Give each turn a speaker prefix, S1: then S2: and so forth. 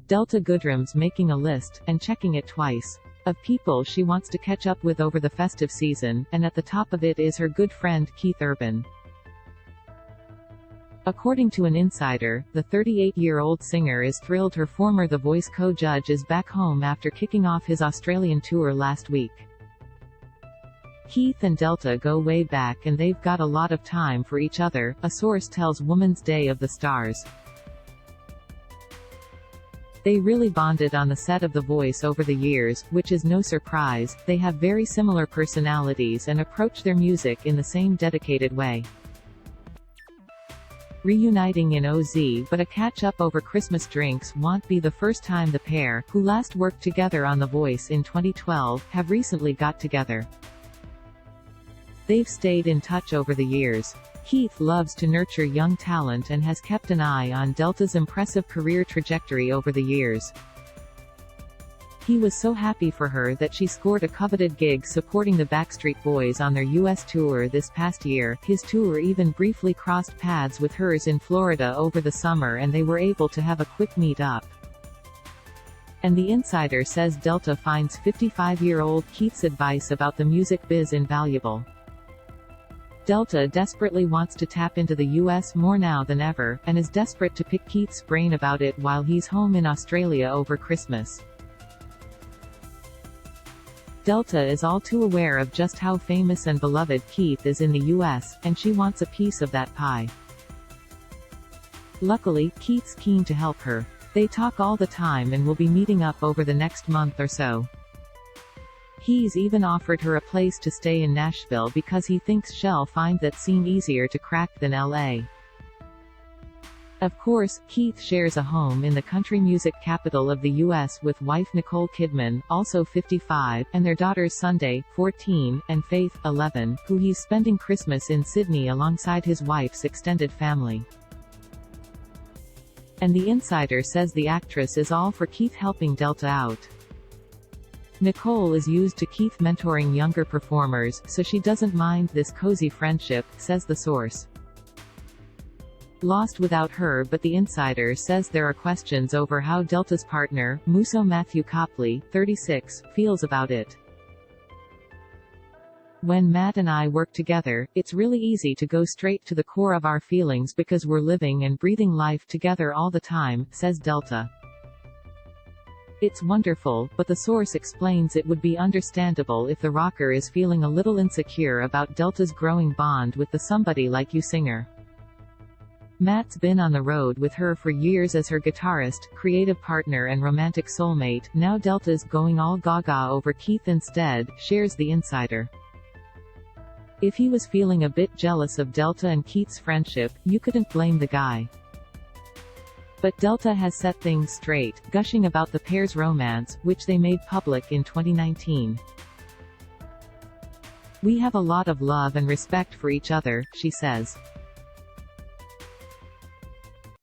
S1: Delta Goodrem's making a list, and checking it twice, of people she wants to catch up with over the festive season, and at the top of it is her good friend Keith Urban. According to an insider, the 38-year-old singer is thrilled her former The Voice co-judge is back home after kicking off his Australian tour last week. Keith and Delta go way back and they've got a lot of time for each other, a source tells Woman's Day of the Stars. They really bonded on the set of The Voice over the years, which is no surprise. They have very similar personalities and approach their music in the same dedicated way. Reuniting in OZ, but a catch-up over Christmas drinks won't be the first time the pair, who last worked together on The Voice in 2012, have recently got together. They've stayed in touch over the years. Keith loves to nurture young talent and has kept an eye on Delta's impressive career trajectory over the years. He was so happy for her that she scored a coveted gig supporting the Backstreet Boys on their U.S. tour this past year. His tour even briefly crossed paths with hers in Florida over the summer and they were able to have a quick meet-up. And the insider says Delta finds 55-year-old Keith's advice about the music biz invaluable. Delta desperately wants to tap into the US more now than ever, and is desperate to pick Keith's brain about it while he's home in Australia over Christmas. Delta is all too aware of just how famous and beloved Keith is in the US, and she wants a piece of that pie. Luckily, Keith's keen to help her. They talk all the time and will be meeting up over the next month or so. He's even offered her a place to stay in Nashville because he thinks she'll find that scene easier to crack than LA. Of course, Keith shares a home in the country music capital of the U.S. with wife Nicole Kidman, also 55, and their daughters Sunday, 14, and Faith, 11, who he's spending Christmas in Sydney alongside his wife's extended family. And the insider says the actress is all for Keith helping Delta out. Nicole is used to Keith mentoring younger performers, so she doesn't mind this cozy friendship, says the source. Lost without her, but the insider says there are questions over how Delta's partner, Musso Matthew Copley, 36, feels about it. When Matt and I work together, it's really easy to go straight to the core of our feelings because we're living and breathing life together all the time, says Delta. It's wonderful, but the source explains it would be understandable if the rocker is feeling a little insecure about Delta's growing bond with the Somebody Like You singer. Matt's been on the road with her for years as her guitarist, creative partner and romantic soulmate. Now Delta's going all gaga over Keith instead, shares the insider. If he was feeling a bit jealous of Delta and Keith's friendship, you couldn't blame the guy. But Delta has set things straight, gushing about the pair's romance, which they made public in 2019. "We have a lot of love and respect for each other," she says.